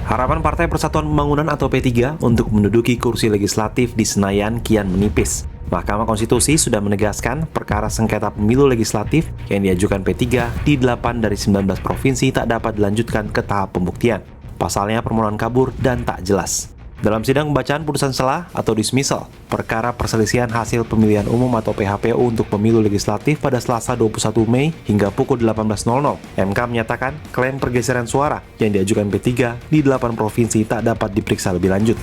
Harapan Partai Persatuan Pembangunan atau P3 untuk menduduki kursi legislatif di Senayan kian menipis. Mahkamah Konstitusi sudah menegaskan perkara sengketa pemilu legislatif yang diajukan P3 di 8 dari 19 provinsi tak dapat dilanjutkan ke tahap pembuktian. Pasalnya permohonan kabur dan tak jelas. Dalam sidang pembacaan putusan selah atau dismissal, perkara perselisihan hasil pemilihan umum atau PHPU untuk pemilu legislatif pada Selasa 21 Mei hingga pukul 18.00, MK menyatakan klaim pergeseran suara yang diajukan P3 di 8 provinsi tak dapat diperiksa lebih lanjut.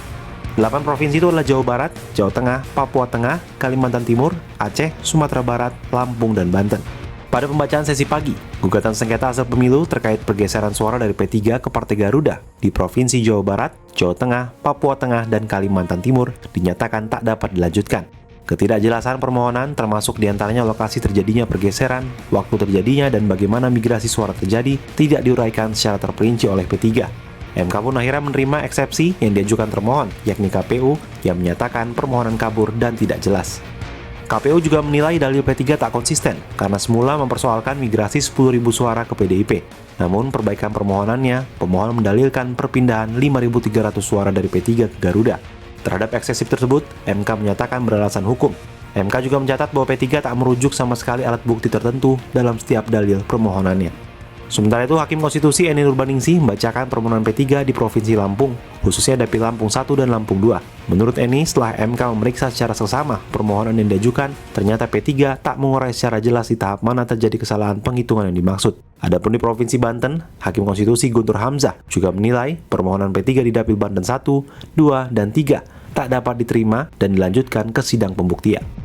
8 provinsi itu adalah Jawa Barat, Jawa Tengah, Papua Tengah, Kalimantan Timur, Aceh, Sumatera Barat, Lampung, dan Banten. Pada pembacaan sesi pagi, gugatan sengketa hasil pemilu terkait pergeseran suara dari P3 ke Partai Garuda di Provinsi Jawa Barat, Jawa Tengah, Papua Tengah, dan Kalimantan Timur dinyatakan tak dapat dilanjutkan. Ketidakjelasan permohonan termasuk diantaranya lokasi terjadinya pergeseran, waktu terjadinya, dan bagaimana migrasi suara terjadi tidak diuraikan secara terperinci oleh P3. MK pun akhirnya menerima eksepsi yang diajukan termohon, yakni KPU, yang menyatakan permohonan kabur dan tidak jelas. KPU juga menilai dalil P3 tak konsisten karena semula mempersoalkan migrasi 10.000 suara ke PDIP. Namun perbaikan permohonannya, pemohon mendalilkan perpindahan 5.300 suara dari P3 ke Garuda. Terhadap eksesif tersebut, MK menyatakan beralasan hukum. MK juga mencatat bahwa P3 tak merujuk sama sekali alat bukti tertentu dalam setiap dalil permohonannya. Sementara itu, Hakim Konstitusi Eni Nurbaningsih membacakan permohonan P3 di Provinsi Lampung, khususnya Dapil Lampung 1 dan Lampung 2. Menurut Eni, setelah MK memeriksa secara seksama permohonan yang diajukan, ternyata P3 tak mengurai secara jelas di tahap mana terjadi kesalahan penghitungan yang dimaksud. Adapun di Provinsi Banten, Hakim Konstitusi Guntur Hamzah juga menilai permohonan P3 di Dapil Banten 1, 2, dan 3 tak dapat diterima dan dilanjutkan ke sidang pembuktian.